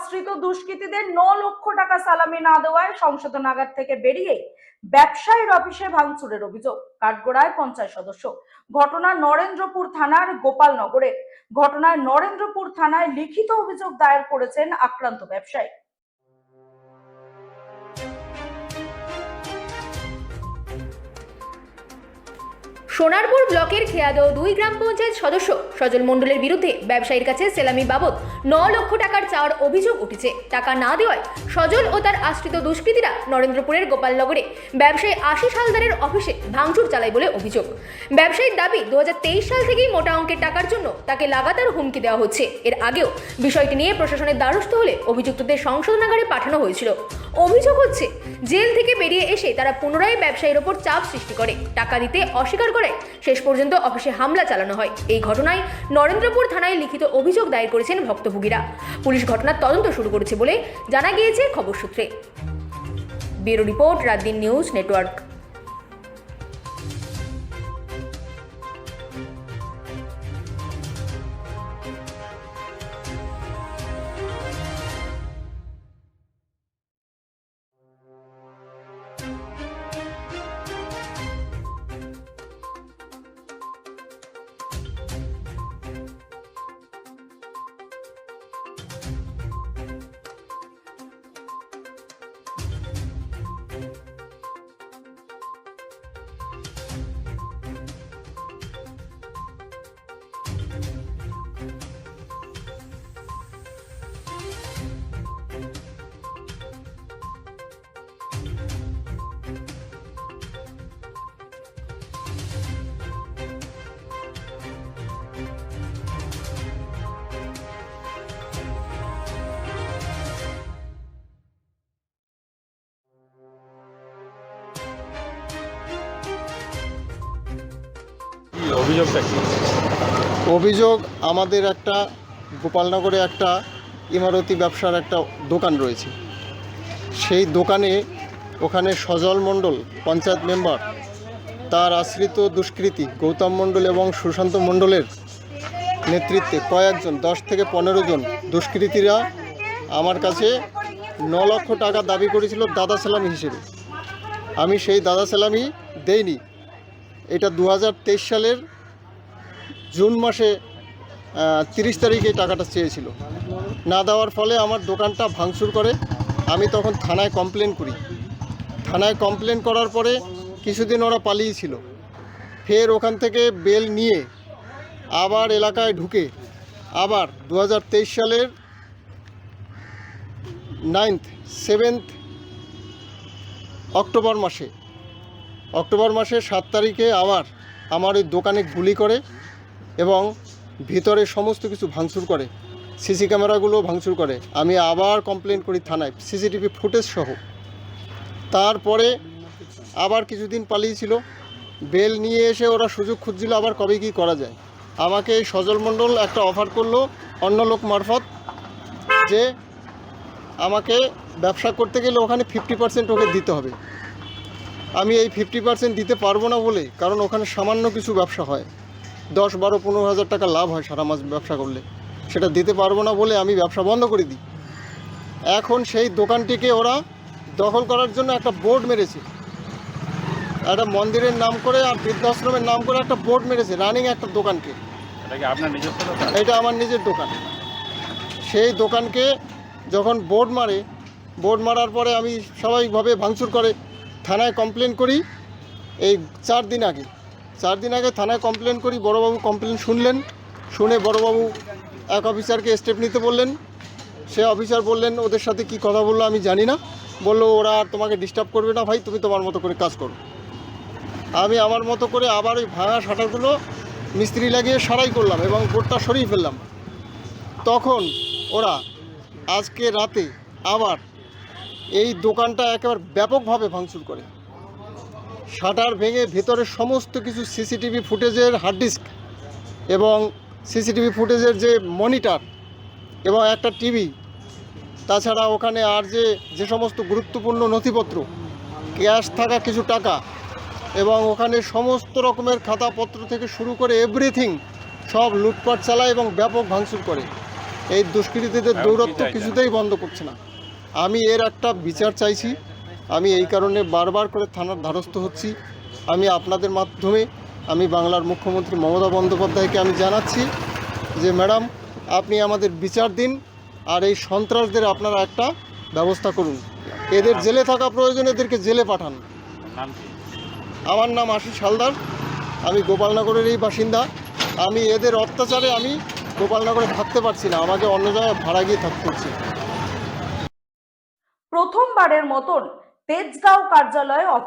আশ্রিত দুষ্কৃতীদের 9 লক্ষ টাকা সালামি না দেওয়ায় সংশোধনাগার থেকে বেরিয়ে ব্যবসায়ীর অফিসে ভাঙচুরের অভিযোগ। কাঠগড়ায় পঞ্চায়েত সদস্য। ঘটনা নরেন্দ্রপুর থানার গোপালনগরে। ঘটনায় নরেন্দ্রপুর থানায় লিখিত অভিযোগ দায়ের করেছেন আক্রান্ত ব্যবসায়ী। সোনারপুর ব্লকের খেয়াদহ 2 গ্রাম পঞ্চায়েত সদস্য সজল মণ্ডলের বিরুদ্ধে ব্যবসায়ীর কাছে সেলামি বাবদ 9 লক্ষ টাকার চাওয়ার অভিযোগ উঠেছে। টাকা না দেওয়ায় সজল ও তার আশ্রিত দুষ্কৃতীরা নরেন্দ্রপুরের গোপালনগরে ব্যবসায়ী আশিস হালদারের অফিসে ভাঙচুর চালায় বলে অভিযোগ। ব্যবসায়ীর দাবি 2023 সাল থেকেই মোটা অঙ্কের টাকার জন্য তাকে লাগাতার হুমকি দেওয়া হচ্ছে। এর আগেও বিষয়টি নিয়ে প্রশাসনের দ্বারস্থ হলে অভিযুক্তদের সংশোধনাগারে পাঠানো হয়েছিল। অভিযোগ হচ্ছে জেল থেকে বেরিয়ে এসে তারা পুনরায় ব্যবসায়ীর ওপর চাপ সৃষ্টি করে, টাকা দিতে অস্বীকার করে, শেষ পর্যন্ত অফিসে হামলা চালানো হয়। এই ঘটনায় নরেন্দ্রপুর থানায় লিখিত অভিযোগ দায়ের করেছেন ভুক্তভোগীরা। পুলিশ ঘটনার তদন্ত শুরু করেছে বলে জানা গিয়েছে খবর সূত্রে। Bureau report, রাতদিন news network. অভিযোগ আমাদের একটা গোপালনগরে একটা ইমারতি ব্যবসার একটা দোকান রয়েছে। সেই দোকানে ওখানে সজল মণ্ডল পঞ্চায়েত মেম্বার, তার আশ্রিত দুষ্কৃতী গৌতম মণ্ডল এবং সুশান্ত মণ্ডলের নেতৃত্বে কয়েকজন 10 থেকে 15 জন দুষ্কৃতীরা আমার কাছে 9 লক্ষ টাকা দাবি করেছিল দাদা সালামি হিসেবে। আমি সেই দাদা সালামি দেইনি। এটা 2023 সালের জুন মাসে 30 তারিখে টাকাটা চেয়েছিল। না দেওয়ার ফলে আমার দোকানটা ভাঙচুর করে। আমি তখন থানায় কমপ্লেন করি। থানায় কমপ্লেন করার পরে কিছুদিন ওরা পালিয়েছিল। ফের ওখান থেকে বেল নিয়ে আবার এলাকায় ঢুকে আবার 2023 সালের 7 অক্টোবর মাসে 7 তারিখে আবার আমার ওই দোকানে গুলি করে এবং ভিতরে সমস্ত কিছু ভাঙচুর করে, সিসি ক্যামেরাগুলো ভাঙচুর করে। আমি আবার কমপ্লেন করি থানায়, সিসিটিভি ফুটেজ সহ। তারপরে আবার কিছুদিন পালিয়েছিল। বেল নিয়ে এসে ওরা সুযোগ খুঁজছিল আবার কবে কী করা যায়। আমাকে এই সজল মণ্ডল একটা অফার করলো অন্য লোক মারফত, যে আমাকে ব্যবসা করতে গেলে ওখানে 50% ওকে দিতে হবে। আমি এই 50% দিতে পারবো না বলে, কারণ ওখানে সামান্য কিছু ব্যবসা হয়, 10, 12, 15 হাজার টাকা লাভ হয় সারা মাস ব্যবসা করলে, সেটা দিতে পারবো না বলে আমি ব্যবসা বন্ধ করে দিই। এখন সেই দোকানটিকে ওরা দখল করার জন্য একটা বোর্ড মেরেছে, একটা মন্দিরের নাম করে আর বৃদ্ধাশ্রমের নাম করে একটা বোর্ড মেরেছে রানিং একটা দোকানকে। এটা আমার নিজের দোকান। সেই দোকানকে যখন বোর্ড মারার পরে আমি স্বাভাবিকভাবে ভাঙচুর করে থানায় কমপ্লেন করি। এই 4 দিন আগে থানায় কমপ্লেন করি। বড়োবাবু কমপ্লেন শুনে বড়োবাবু এক অফিসারকে স্টেপ নিতে বললেন। সে অফিসার বললেন, ওদের সাথে কি কথা বললো আমি জানি না, বললো ওরা আর তোমাকে ডিস্টার্ব করবে না ভাই, তুমি তোমার মতো করে কাজ করো। আমি আমার মতো করে আবার ওই ভাঙা শাটারগুলো মিস্ত্রি লাগিয়ে সারাই করলাম এবং বোর্ডটা সরিয়ে ফেললাম। তখন ওরা আজকে রাতে আবার এই দোকানটা একেবারে ব্যাপকভাবে ভাঙচুর করে, শাটার ভেঙে ভেতরের সমস্ত কিছু সিসিটিভি ফুটেজের হার্ড ডিস্ক এবং সিসিটিভি ফুটেজের যে মনিটর এবং একটা টিভি, তাছাড়া ওখানে আর যে সমস্ত গুরুত্বপূর্ণ নথিপত্র, ক্যাশ থাকা কিছু টাকা এবং ওখানে সমস্ত রকমের খাতাপত্র থেকে শুরু করে এভরিথিং সব লুটপাট চালায় এবং ব্যাপক ভাঙচুর করে। এই দুষ্কৃতীদের দৌরাত্ম্য কিছুতেই বন্ধ করছে না। আমি এর একটা বিচার চাইছি। আমি এই কারণে বারবার করে থানার দ্বারস্থ হচ্ছি। আমি আপনাদের মাধ্যমে আমি বাংলার মুখ্যমন্ত্রী মমতা বন্দ্যোপাধ্যায়কে আমি জানাচ্ছি যে ম্যাডাম, আপনি আমাদের বিচার দিন, আর এই সন্ত্রাসদের আপনারা একটা ব্যবস্থা করুন। এদের জেলে থাকা প্রয়োজন, এদেরকে জেলে পাঠান। আমার নাম আশিস হালদার, আমি গোপালনগরের এই বাসিন্দা। আমি এদের অত্যাচারে আমি গোপালনগরে থাকতে পারছি না, আমাকে অন্য জায়গায় ভাড়া গিয়ে থাকতে হচ্ছে। প্রথমবারের মতন তেজগাঁও কার্যালয়ে